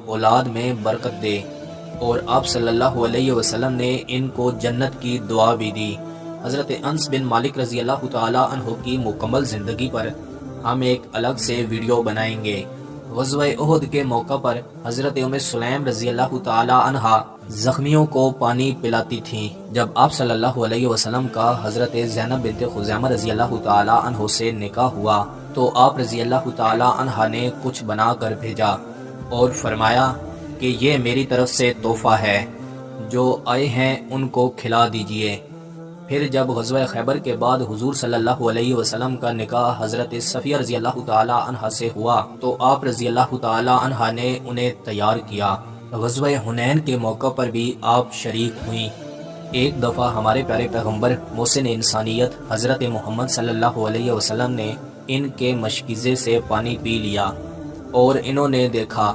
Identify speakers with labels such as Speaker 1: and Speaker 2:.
Speaker 1: اولاد میں برکت دے، اور آپ صلی اللہ علیہ وسلم نے ان کو جنت کی دعا بھی دی۔ حضرت انس بن مالک رضی اللہ تعالی عنہ کی مکمل زندگی پر ہم ایک الگ سے ویڈیو بنائیں گے۔ غزوہ احد کے موقع پر حضرت ام سلیم رضی اللہ تعالی عنہ زخمیوں کو پانی پلاتی تھیں۔ جب آپ صلی اللہ علیہ وسلم کا حضرت زینب بنت خزیمہ رضی اللہ تعالی عنہ سے نکاح ہوا تو آپ رضی اللہ تعالی عنہ نے کچھ بنا کر بھیجا اور فرمایا کہ یہ میری طرف سے تحفہ ہے، جو آئے ہیں ان کو کھلا دیجئے۔ پھر جب غزوہ خیبر کے بعد حضور صلی اللہ علیہ وسلم کا نکاح حضرت صفیہ رضی اللہ تعالی عنہ سے ہوا تو آپ رضی اللہ تعالی عنہ نے انہیں تیار کیا۔ غزوہ حنین کے موقع پر بھی آپ شریک ہوئیں۔ ایک دفعہ ہمارے پیارے پیغمبر محسن انسانیت حضرت محمد صلی اللہ علیہ وسلم نے ان کے مشکیزے سے پانی پی لیا اور انہوں نے دیکھا